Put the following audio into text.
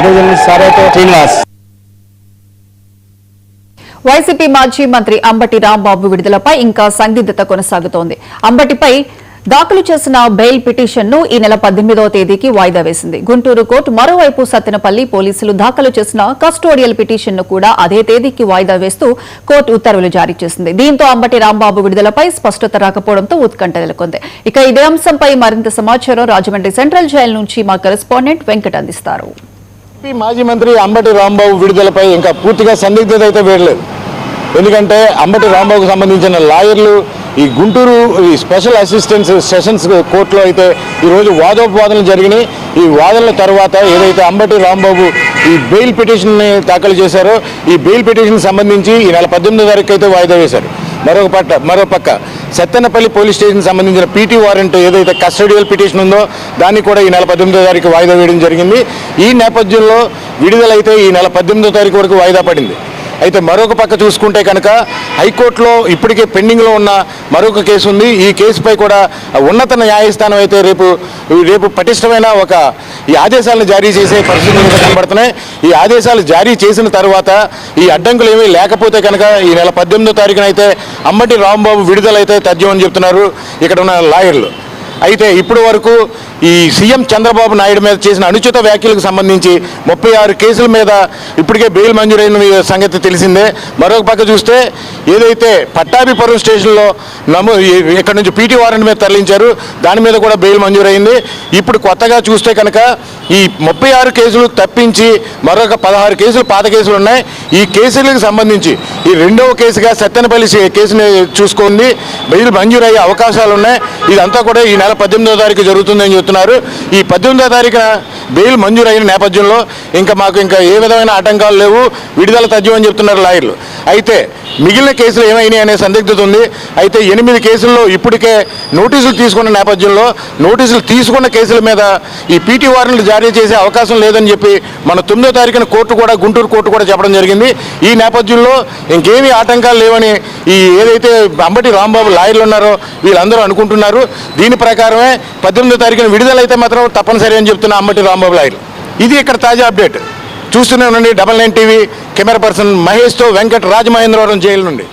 Srinivas YCP మాజీ మంత్రి అంబటి రాంబాబు విడుదలపై ఇంకా సందిగ్ధత కొనసాగుతోంది. అంబటిపై దాఖలు చేసిన బెయిల్ పిటిషన్ను ఈ నెల 18వ తేదీకి వాయిదా వేసింది. గుంటూరు కోర్టు మరోవైపు సత్తెనపల్లి పోలీసులు దాఖలు చేసిన కస్టోడియల్ పిటిషన్ను కూడా అదే తేదీకి వాయిదా వేస్తూ కోర్టు ఉత్తర్వులు జారీ చేసింది. దీంతో అంబటి రాంబాబు విడుదలపై స్పష్టత రాకపోవడంతో ఉత్కంఠ నెలకొంది. ఇక ఇదే అంశంపై మరింత సమాచారం రాజమండ్రి సెంట్రల్ జైలు నుంచి మా కరెస్పాండెంట్ వెంకట్ అందిస్తారు. మాజీ మంత్రి అంబటి రాంబాబు విడుదలపై ఇంకా పూర్తిగా సందిగ్ధత అయితే వేయలేదు. ఎందుకంటే అంబటి రాంబాబుకు సంబంధించిన లాయర్లు ఈ గుంటూరు స్పెషల్ అసిస్టెంట్స్ సెషన్స్ కోర్టులో అయితే ఈరోజు వాదోపవాదనలు జరిగినాయి. ఈ వాదనల తర్వాత ఏదైతే అంబటి రాంబాబు ఈ బెయిల్ పిటిషన్ని దాఖలు చేశారో ఈ బెయిల్ పిటిషన్ సంబంధించి ఈ నెల 18వ తారీఖు అయితే వాయిదా వేశారు. మరో పక్క సత్తెనపల్లి పోలీస్ స్టేషన్ సంబంధించిన పీటీ వారెంట్ ఏదైతే కస్టడియల్ పిటిషన్ ఉందో దాన్ని కూడా ఈ నెల 18వ తారీఖు వాయిదా వేయడం జరిగింది. ఈ నేపథ్యంలో విడుదలైతే ఈ నెల 18వ తారీఖు వరకు వాయిదా పడింది. అయితే మరొక పక్క చూసుకుంటే కనుక హైకోర్టులో ఇప్పటికే పెండింగ్లో ఉన్న మరొక కేసు ఉంది. ఈ కేసుపై కూడా ఉన్నత న్యాయస్థానం అయితే రేపు పటిష్టమైన ఈ ఆదేశాలను జారీ చేసే పరిస్థితులు కనబడుతున్నాయి. ఈ ఆదేశాలు జారీ చేసిన తర్వాత ఈ అడ్డంకులు ఏమీ లేకపోతే కనుక ఈ నెల 18వ తారీఖున అయితే అంబటి రాంబాబు విడుదలైతే తథ్యమని చెప్తున్నారు ఇక్కడ ఉన్న లాయర్లు. అయితే ఇప్పటి వరకు ఈ సీఎం చంద్రబాబు నాయుడు మీద చేసిన అనుచిత వ్యాఖ్యలకు సంబంధించి 36 కేసుల మీద ఇప్పటికే బెయిల్ మంజూరైన సంగతి తెలిసిందే. మరొక పక్క చూస్తే ఏదైతే పట్టాభిపురం స్టేషన్లో ఇక్కడ నుంచి పీటీ వారెంట్ మీద తరలించారు దాని మీద కూడా బెయిల్ మంజూరైంది. ఇప్పుడు కొత్తగా చూస్తే కనుక ఈ 36 కేసులు తప్పించి మరొక 16 కేసులు పాత కేసులు ఉన్నాయి. ఈ కేసులకు సంబంధించి ఈ రెండవ కేసుగా సత్తెనపల్లి కేసుని చూసుకుంది బెయిల్ మంజూరయ్యే అవకాశాలు ఉన్నాయి. ఇదంతా కూడా ఈ నెల 18వ తారీఖు జరుగుతుందని చెప్తున్నారు. ఈ 18వ తారీఖున బెయిల్ మంజూరైన నేపథ్యంలో మాకు ఏ విధమైన ఆటంకాలు లేవు, విడుదల తథ్యం అని చెప్తున్నారు లాయర్లు. అయితే మిగిలిన కేసులు ఏమైనాయి అనే సందిగ్ధత ఉంది. అయితే 8 కేసుల్లో ఇప్పటికే నోటీసులు తీసుకున్న నేపథ్యంలో నోటీసులు తీసుకున్న కేసుల మీద ఈ పీటీ వారెంట్లు జారీ చేసే అవకాశం లేదని చెప్పి మన 9వ తారీఖున గుంటూరు కోర్టు కూడా చెప్పడం జరిగింది. ఈ నేపథ్యంలో ఇంకేమీ ఆటంకాలు లేవని ఏదైతే అంబటి రాంబాబు లాయర్లు ఉన్నారో వీళ్ళందరూ అనుకుంటున్నారు. దీని ప్రకారమే 18వ తారీఖున విడుదలైతే మాత్రం తప్పనిసరి అని చెప్తున్న అంబటి రాంబాబు లాయర్లు. ఇది ఇక్కడ తాజా అప్డేట్. చూస్తూనే ఉండండి 99 టీవీ. కెమెరా పర్సన్ మహేష్తో వెంకట్, రాజమహేంద్రవరం జైలు నుండి.